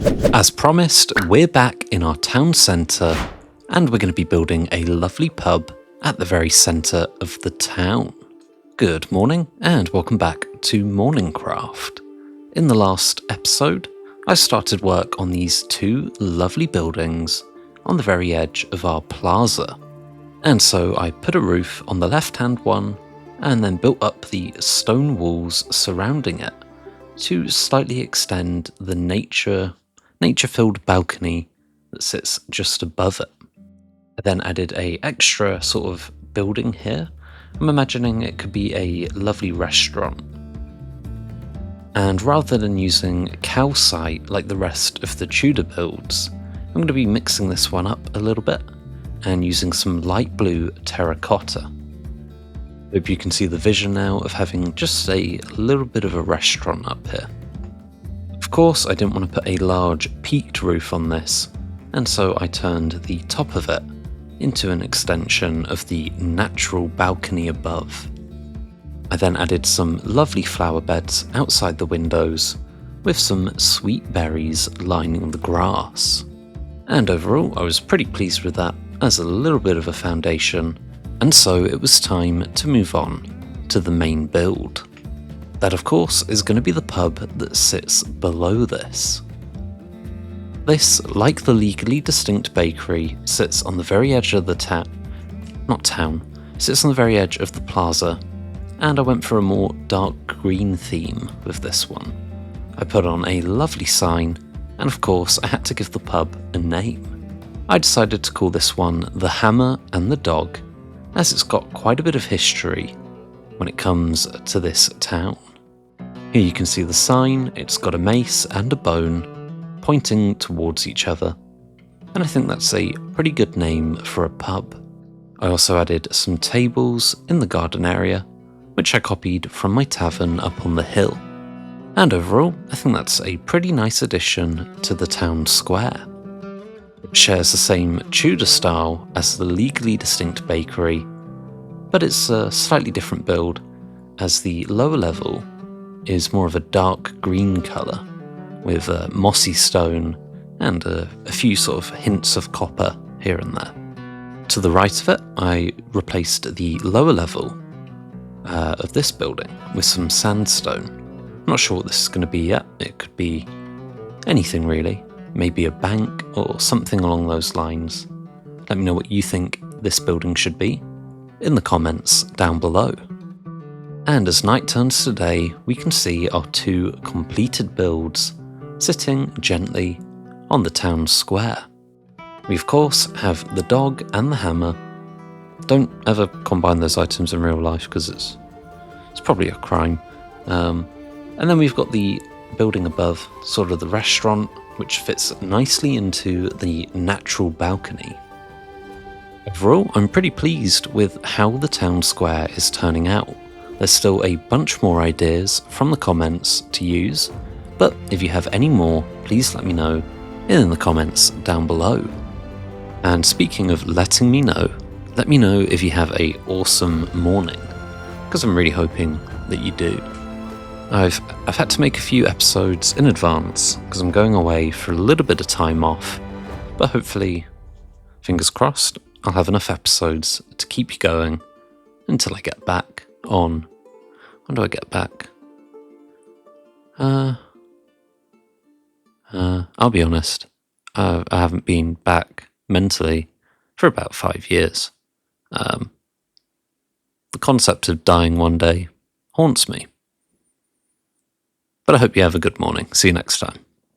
As promised, we're back in our town centre and we're going to be building a lovely pub at the very centre of the town. Good morning and welcome back to Morningcraft. In the last episode, I started work on these two lovely buildings on the very edge of our plaza. And so I put a roof on the left-hand one and then built up the stone walls surrounding it to slightly extend the nature-filled balcony that sits just above it. I then added a extra sort of building here. I'm imagining it could be a lovely restaurant. And rather than using calcite like the rest of the Tudor builds, I'm going to be mixing this one up a little bit and using some light blue terracotta. Hope you can see the vision now of having just a little bit of a restaurant up here. Of course, I didn't want to put a large peaked roof on this, and so I turned the top of it into an extension of the natural balcony above. I then added some lovely flower beds outside the windows with some sweet berries lining the grass. And overall, I was pretty pleased with that as a little bit of a foundation, and so it was time to move on to the main build. That, of course, is going to be the pub that sits below this. This, like the legally distinct bakery, sits on the very edge of the sits on the very edge of the plaza, and I went for a more dark green theme with this one. I put on a lovely sign, and of course I had to give the pub a name. I decided to call this one The Hammer and the Dog, as it's got quite a bit of history when it comes to this town. Here you can see the sign. It's got a mace and a bone pointing towards each other, and I think that's a pretty good name for a pub. I also added some tables in the garden area, which I copied from my tavern up on the hill. And overall, I think that's a pretty nice addition to the town square. It shares the same Tudor style as the legally distinct bakery, but it's a slightly different build, as the lower level is more of a dark green colour, with mossy stone and a few sort of hints of copper here and there. To the right of it, I replaced the lower level of this building with some sandstone. I'm not sure what this is going to be yet. It could be anything really, maybe a bank or something along those lines. Let me know what you think this building should be in the comments down below. And as night turns to day, we can see our two completed builds sitting gently on the town square. We of course have the dog and the hammer. Don't ever combine those items in real life because it's probably a crime. And then we've got the building above, sort of the restaurant, which fits nicely into the natural balcony. Overall, I'm pretty pleased with how the town square is turning out. There's still a bunch more ideas from the comments to use, but if you have any more, please let me know in the comments down below. And speaking of letting me know, let me know if you have an awesome morning, because I'm really hoping that you do. I've had to make a few episodes in advance because I'm going away for a little bit of time off, but hopefully, fingers crossed, I'll have enough episodes to keep you going until I get back on. When do I get back? I'll be honest, I haven't been back mentally for about 5 years. The concept of dying one day haunts me. But I hope you have a good morning. See you next time.